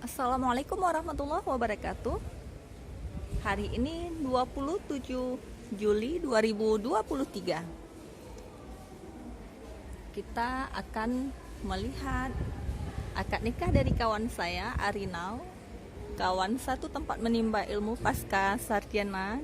Assalamualaikum warahmatullahi wabarakatuh. Hari ini 27 Juli 2023. Kita akan melihat akad nikah dari kawan saya, Arinal, kawan satu tempat menimba ilmu pasca sarjana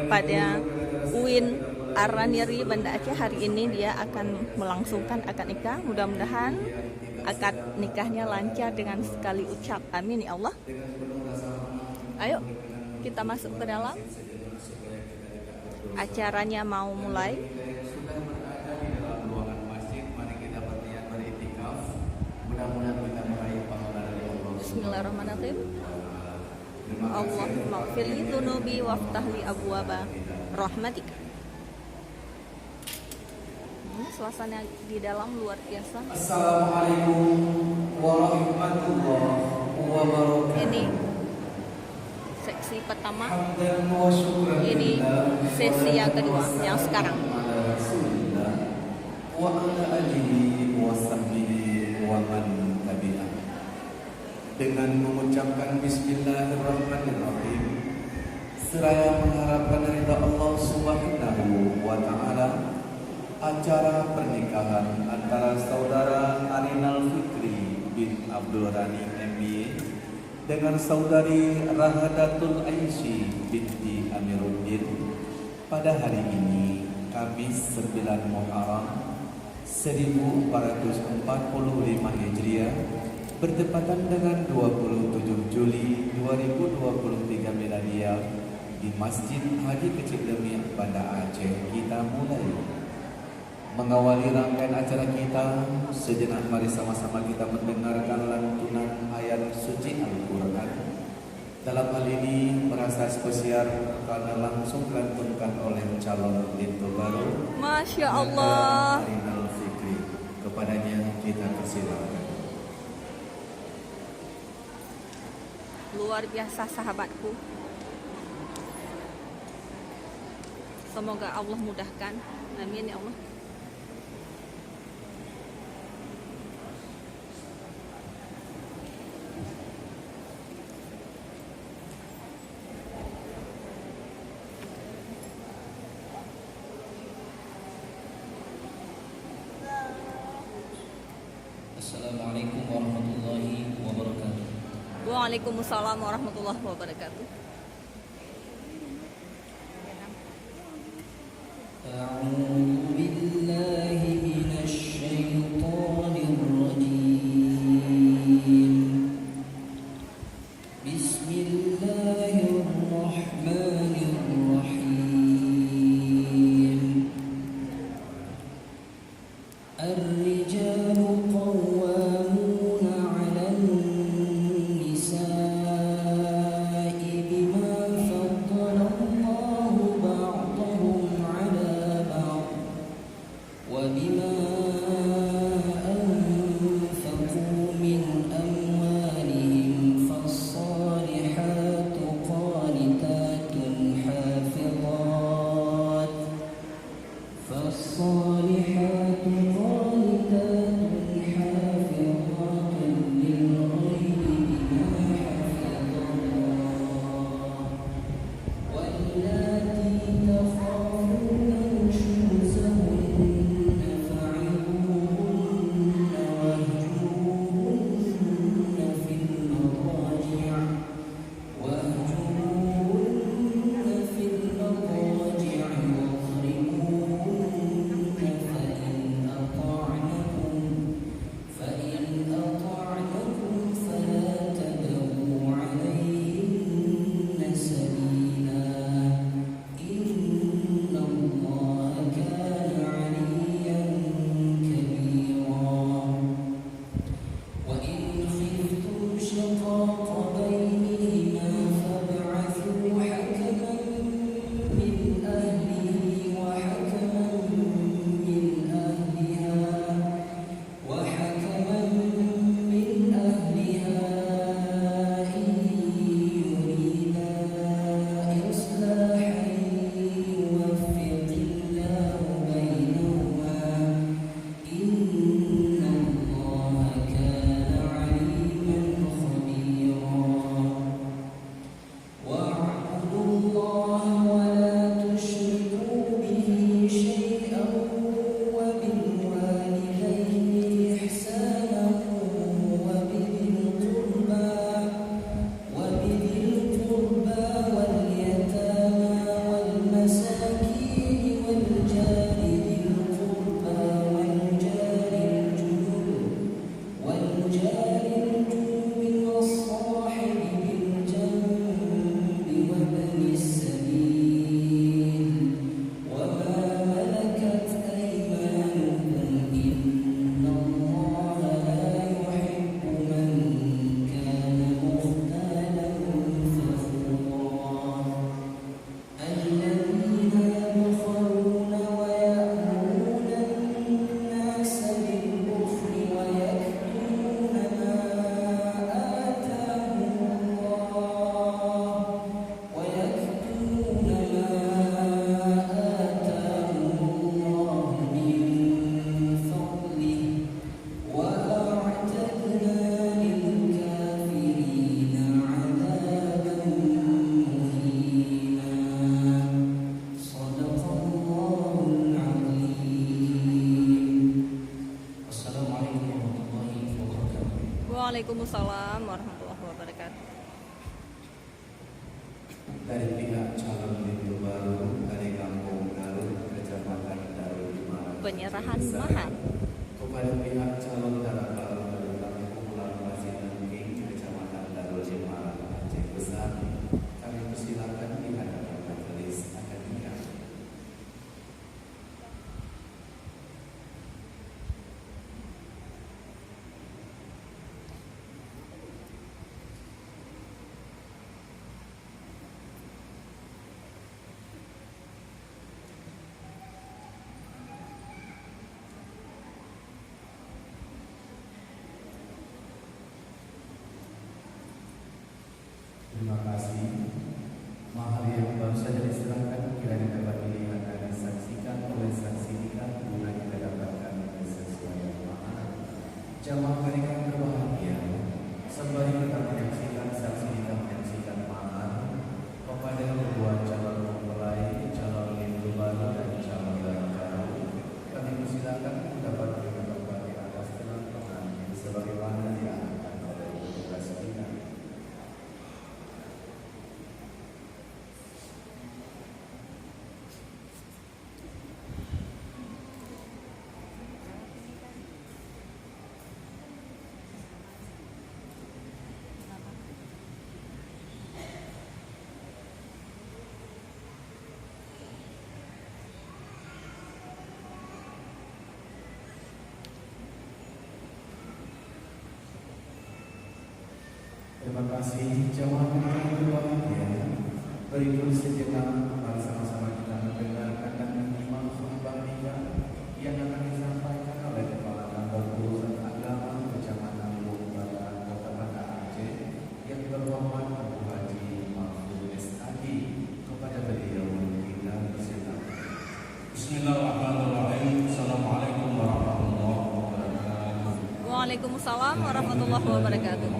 pada UIN Araniri Banda Aceh. Hari ini dia akan melangsungkan akad nikah. Mudah-mudahan akad nikahnya lancar dengan sekali ucap amin ya Allah. Ayo kita masuk ke dalam. Acaranya mau mulai. Sudah berada di dalam ruangan masjid, mari kita beriktikaf. Mudah-mudahan kita meraih pahala dari Allah. Bismillahirrahmanirrahim. Allahumma ighfirli dzunubi waftahli abwaaba rahmatika. Suasana di dalam luar biasa. Assalamualaikum warahmatullahi wabarakatuh. Ini seksi pertama, Hamdan wa syukran ini sesi yang kedua, yang sekarang. ala Rasulillah wa ala alihi wa sahbihi wa man tabi'ah. Dengan mengucapkan bismillahirrahmanirrahim, seraya mengharapkan ridha Allah Subhanahu wa taala, acara pernikahan antara saudara Arinal Fikri bin Abdul Rani MBA dengan saudari Rahadatul Aishi binti Amiruddin pada hari ini, Kamis 9 Muharram 1445 Hijriah, bertepatan dengan 27 Juli 2023 Miladiah, di Masjid Haji Kecil Demiak Banda Aceh. Kita mulai. Mengawali rangkaian acara kita, sejenak mari sama-sama kita mendengarkan lantunan ayat suci Al-Quran. Dalam hal ini merasa spesial karena langsung dilantunkan oleh calon bintu baru, Masya Allah. Arinal Fikri. Kepadanya kita persilakan. Luar biasa sahabatku. Semoga Allah mudahkan. Amin ya Allah. Assalamualaikum warahmatullahi wabarakatuh. Waalaikumsalam warahmatullahi wabarakatuh. A'udzu billahi minasy syaithanir rajim. Bismillahirrahmanirrahim. Ar-rijalu qawwamuna 'alan nisa'i bima faddala Allahu ba'dahum 'ala ba'd Waalaikumsalam warahmatullahi wabarakatuh. Dari pihak calon pintu baru dari Kampung Garut, Kecamatan Darul Imam, Penyerahan mahar kepada pihak calon darah baru dari Kampung Masjid Nangking, Kecamatan Darul Imam, Aceh Besar, kami persilakan di hadapan majelis akad nikah. Terima kasih. Mahar yang baru saja diserahkan kiranya dapat dilihat dan disaksikan oleh saksi nikah guna kita dapatkan kesesuaian mahar. Jamaah pernikahan berbahagia, sembari kita menyaksikan saksi nikah menyaksikan mahar kepada kedua calon mempelai, calon pintu baru dan calon darah baru, kami persilakan dapat berikan tempat di atas telah pengantin sebagaimana diarahkan oleh petugas kita. Terima kasih jamaah yang berbahagia. Berikut sejenak mari sama-sama kita mendengarkan dan menyimak khutbah nikah yang akan disampaikan oleh Kepala Kantor Urusan Agama Kecamatan Bukbala, Kota Banda Aceh, yang berhormat Abu Haji Mahfud SAG. Kepada beliau kita persilakan. Bismillahirrahmanirrahim. Assalamualaikum warahmatullahi wabarakatuh. Waalaikumsalam warahmatullahi wabarakatuh.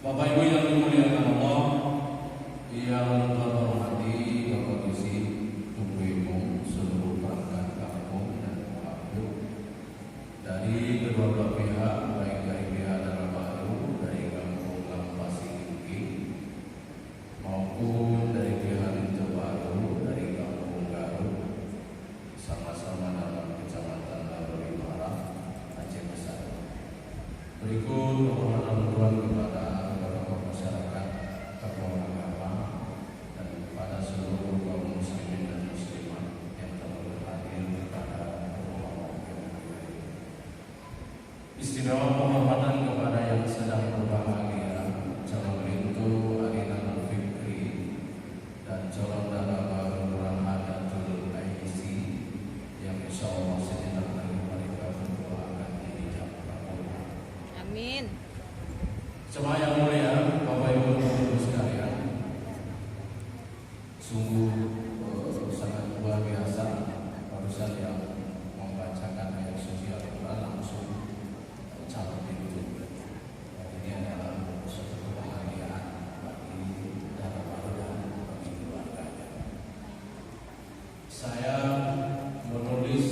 Bapak Ibu yang dimuliakan Allah, yang terhormati Bapak Isi, Ibu Ibu, seluruh perangkat kampung dan pelaku dari kedua belah pihak, baik dari pihak darah baru dari kampung Lampasi Tinggi maupun dari pihak pintu baru dari kampung Garut, sama-sama dalam kecamatan Darul Imam, Aceh Besar. Berikut kehormatan Tuhan kepada masyarakat, tokoh agama, dan kepada seluruh kaum muslimin dan muslimat yang telah berhadir pada permohonan yang mulia ini. Istimewa penghormatan kepada yang sedang berbahagia, calon pintu Arinal Fikri dan calon darah baru Rahadatul Aisi yang insya Allah sejenak lagi mereka berdua akan diijab kabulkan. Amin. Jemaah yang mulia, Bapak Ibu Ibu sekalian, sungguh sangat luar biasa barusan yang membacakan ayat suci Al-Quran langsung calon pintu. Ini adalah suatu kebahagiaan bagi darah baru dan bagi keluarganya. Saya menulis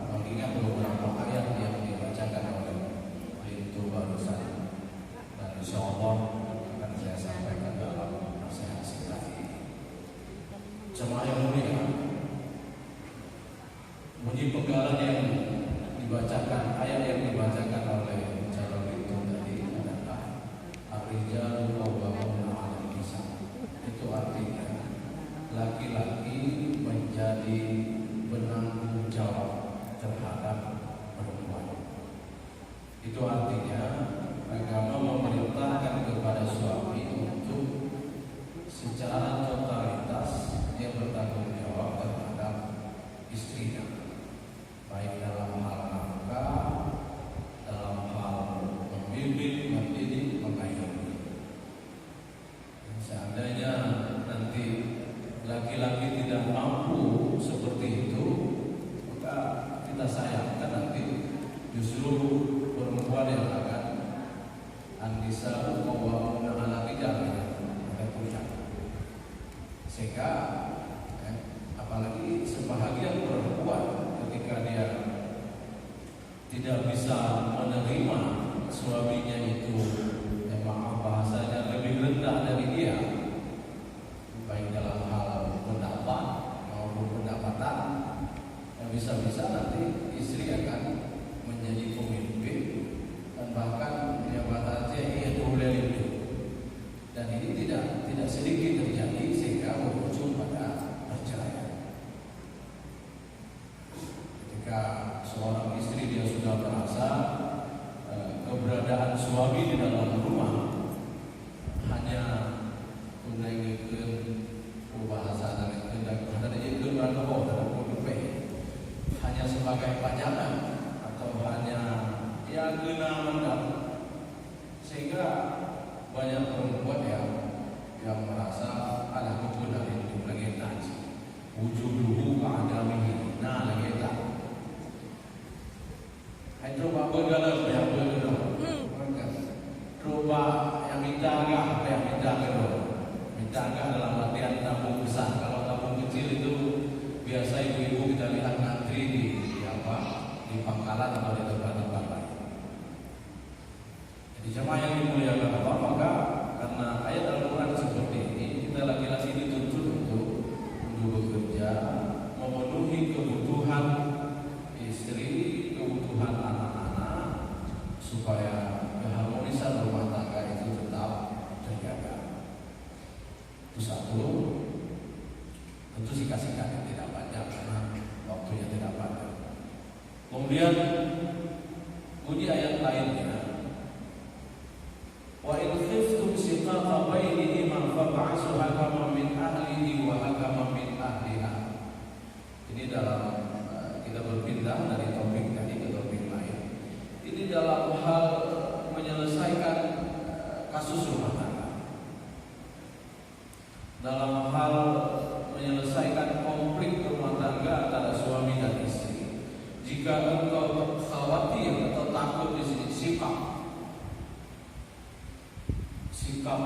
mengingat beberapa ayat yang dibacakan oleh pintu barusan Itu artinya agama memerintahkan kepada suami untuk secara totalitas dia bertanggung jawab terhadap istrinya, baik dalam hal nafkah, dalam hal membimbing, mendidik, mengayomi. Seandainya nanti laki-laki tidak mampu seperti itu, maka kita sayangkan nanti justru perempuan yang akan An-Nisa qawwamuna 'ala rijal akan punya. Sehingga apalagi sebahagian perempuan ketika dia tidak bisa menerima suaminya itu maaf bahasanya lebih rendah dari dia, baik dalam hal pendapat maupun pendapatan, yang bisa-bisa nanti istri akan menjadi pemimpin dan bahkan jabatannya ia boleh itu. Dan ini tidak sedikit terjadi sehingga berujung pada perceraian. Ketika seorang istri dia sudah merasa keberadaan suami di dalam rumah hanya mengenai bahasa dan hanya sebagai pajangan atau hanya ya guna mendap, sehingga banyak perempuan yang merasa ada kebenaran itu lagi naji wujuduhu ka'adamihi nah lagi tak hai coba bergalam yang bergalam coba yang minta agak yang minta agak dalam artian tabung besar. Kalau tabung kecil itu biasa ibu-ibu kita lihat ngantri di pangkalan atau di tempat-tempat lain. Jadi jemaah yang dimuliakan Allah, maka karena ayat Al-Quran seperti ini, kita laki-laki dituntut untuk bekerja, memenuhi kebutuhan istri, kebutuhan anak-anak, supaya keharmonisan rumah tangga itu tetap terjaga. Itu satu. Tentu sikat-sikat yang tidak banyak karena waktunya tidak banyak. Kemudian bunyi ayat lainnya, wa in khiftum shiqaqa bainihima fab'athu hakaman min ahlihi wa hakaman min ahliha. Ini dalam kita berpindah dari topik tadi ke topik lain. Ini dalam hal menyelesaikan kasus rumah tangga, dalam hal menyelesaikan konflik rumah tangga antara suami dan istri. Jika engkau khawatir atau takut di sini, sikap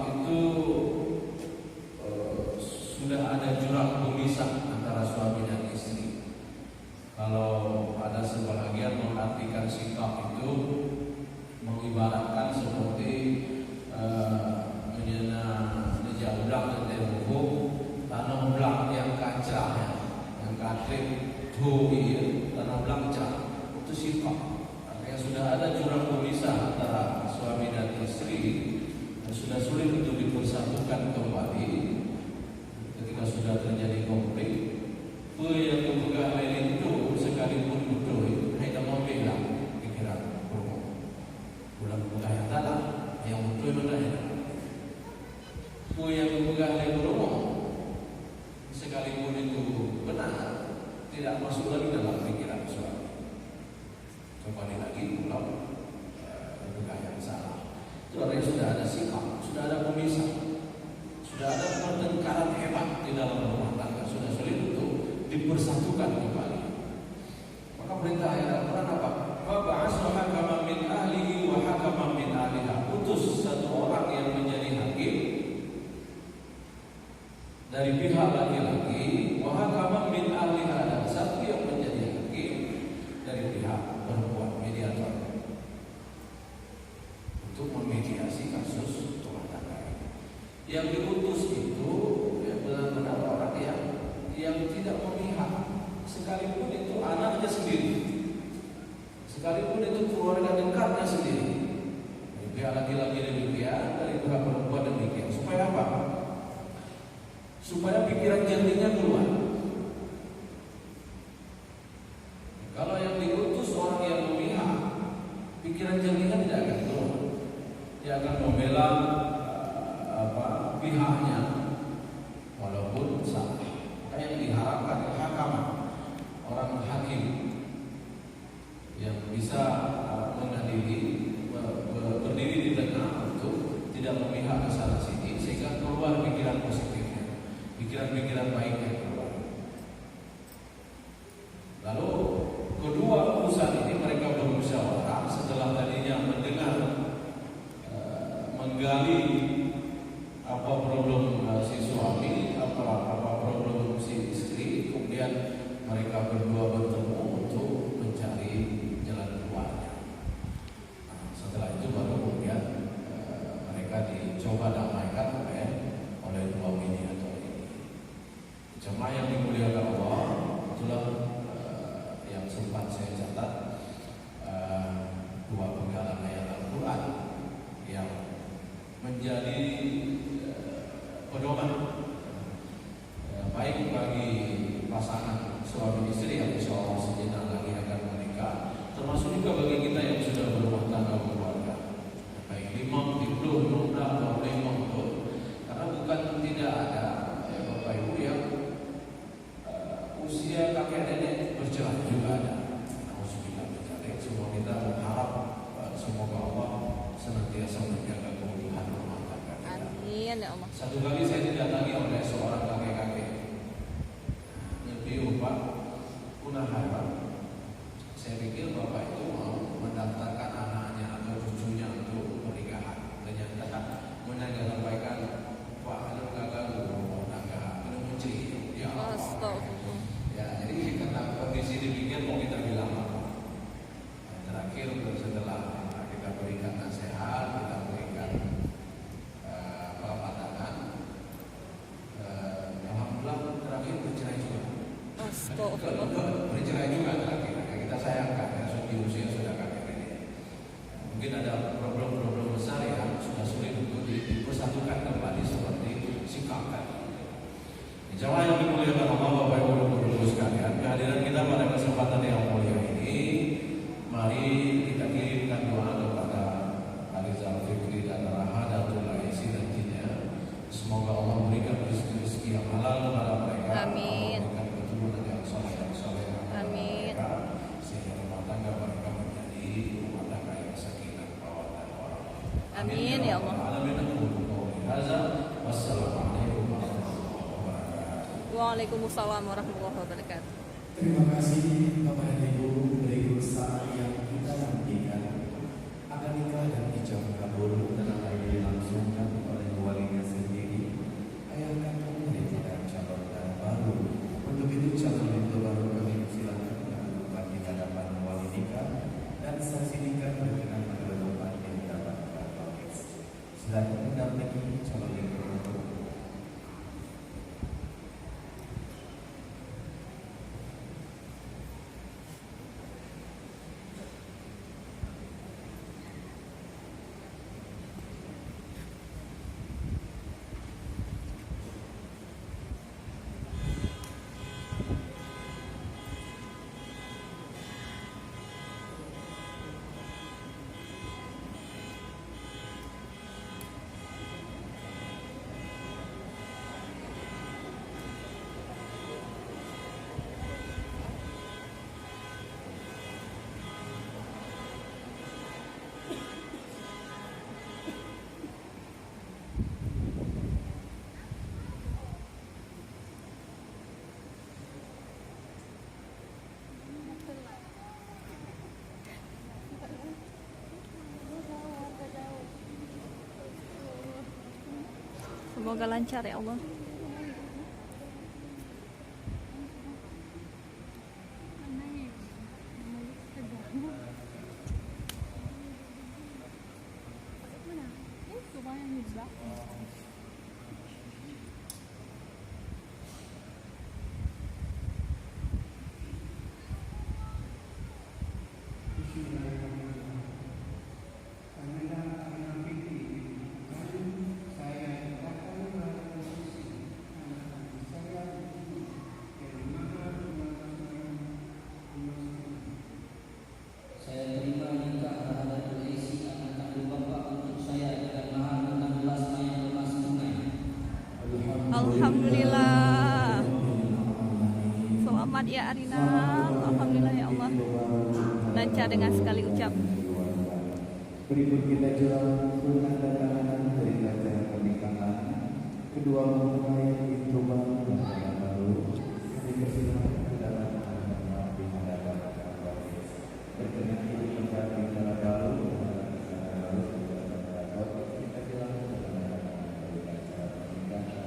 itu sudah ada jurang pemisah antara suami dan istri. Kalau ada sebahagian mengartikan sikap itu mengibaratkan seperti menjauhkan dari hukum tanah belang yang kaca, yang katrik tuh tanah belang itu sikap. Artinya sudah ada jurang pemisah antara suami dan istri dan sudah sulit untuk dipersatukan kembali. Ketika sudah terjadi konflik, yang memegah lain itu sekalipun betul, hanya mau bilang pikiran bulan bulan yang dalam yang betul mana ya? Yang memegah lain berumur, sekalipun itu benar, tidak masuk lagi dalam pikiran suami. Kembali lagi pulau memegah yang salah. Itu artinya sudah ada sikap, sudah ada pemisah, sudah ada pertengkaran hebat di dalam rumah tangga, sudah sulit untuk dipersatukan kembali. Maka perintah ayat Al-Quran apa? Fab'athu hakaman min ahlihi wa hakaman min ahliha. Utus satu orang yang menjadi hakim dari pihak laki-laki, wa hakaman min ahliha, dan satu yang menjadi hakim dari pihak perempuan, mediator, untuk memediasi kasus rumah tangga. Yang diutus itu benar-benar orang yang tidak memihak, sekalipun itu anaknya sendiri, sekalipun itu keluarga dekatnya sendiri. Dari pihak laki-laki demikian, dari pihak perempuan demikian. Supaya apa? Supaya pikiran jernihnya keluar. Kalau yang diutus orang yang memihak, pikiran jernihnya dia akan membela pihaknya walaupun salah. Kayak yang diharapkan hakam, orang hakim yang bisa mengadili, berdiri di tengah untuk tidak memihak ke sana sini sehingga keluar pikiran positifnya, pikiran-pikiran baiknya keluar. Lalu kedua urusan ini mereka bermusyawarah setelah tadinya mendengar, menggali apa problem si suami, apa problem si istri, kemudian mereka berdua bertemu untuk mencari jalan keluarnya. Nah, setelah itu baru kemudian mereka dicoba damaikan oleh dua mediator ini. Jemaah yang dimuliakan Allah, itulah yang sempat saya catat, dua penggalan ayat Al-Quran yang menjadi pedoman baik bagi pasangan suami istri yang insya Allah sejenak lagi akan menikah, termasuk juga bagi kita yang sudah berumah tangga berkeluarga, baik 50, 60, 25, karena bukan tidak ada Bapak Ibu yang usia kakek nenek bercerai juga ada. Semua kita berharap semoga Allah senantiasa menjaga keutuhan rumah tangga kita. Amin ya Allah. Satu kali saya didatangi oleh seorang kakek-kakek lebih Pak Punahara. Saya pikir Bapak itu mau mendaftarkan anaknya atau cucunya untuk pernikahan. Ternyata menyampaikan Pak ada gagal rumah tangga, ada mencuri. Ya Allah. Ya, jadi karena kondisi demikian mau kita bilang apa? Terakhir setelah kita berikan nasihat, kita berikan tangan, alhamdulillah terakhir bercerai juga. Bercerai juga terakhir. Kita sayangkan ya, di usia sudah kakek ini. Mungkin ada problem-problem besar yang sudah sulit untuk dipersatukan kembali seperti si kakak. Jemaah yang dimuliakan Allah, Bapak Ibu sekalian, kehadiran kita pada kesempatan yang mulia ini, mari kita kirimkan doa kepada Arizal Fikri dan Rahadatul Aisi nantinya. Semoga Allah memberikan rezeki yang halal kepada mereka. Amin. Memberikan keturunan yang soleh dan soleh. Amin. Sehingga rumah tangga mereka menjadi rumah tangga yang sakinah mawaddah warahmah. Amin ya Allah. Wassalamualaikum warahmatullahi wabarakatuh. Waalaikumsalam warahmatullahi wabarakatuh. Terima kasih Bapak dan Ibu. Berikut saat yang kita nantikan akan nikah dan ijab kabul dan akan dilangsungkan oleh walinya sendiri, ayah kandung daripada calon dan baru. Untuk itu calon itu baru kami silakan mengadukan di hadapan wali nikah dan saksi nikah berkenan mengadukan di hadapan bapak. Silakan mendampingi calon yang baru. Semoga lancar ya Allah. Saya terima nikah terhadap Aisi anak kandung Bapak untuk saya Ya Arinal, alhamdulillah ya Allah. Lancar dengan sekali ucap. Berikut kita jelaskan penandatanganan berita acara pernikahan kedua mempelai itu baru dipersilakan ke dalam di hadapan berkenan ini menjadi cara baru kita jelaskan penandatanganan berita acara pernikahan.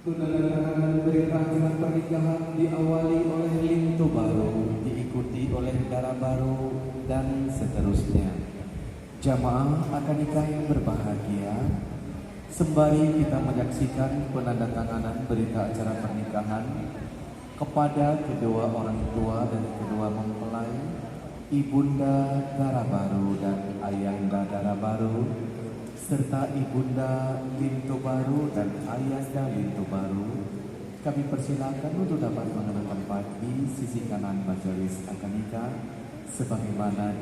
Penandatanganan berita acara pernikahan diawali oleh lintu baru, diikuti oleh dara baru, dan seterusnya. Jamaah akan nikah yang berbahagia, sembari kita menyaksikan penandatanganan berita acara pernikahan kepada kedua orang tua dan kedua mempelai, ibunda dara baru dan ayahanda dara baru, serta ibunda lintu baru dan ayahanda lintu baru. Kami persilakan untuk dapat mengambil tempat di sisi kanan majelis akad nikah sebagaimana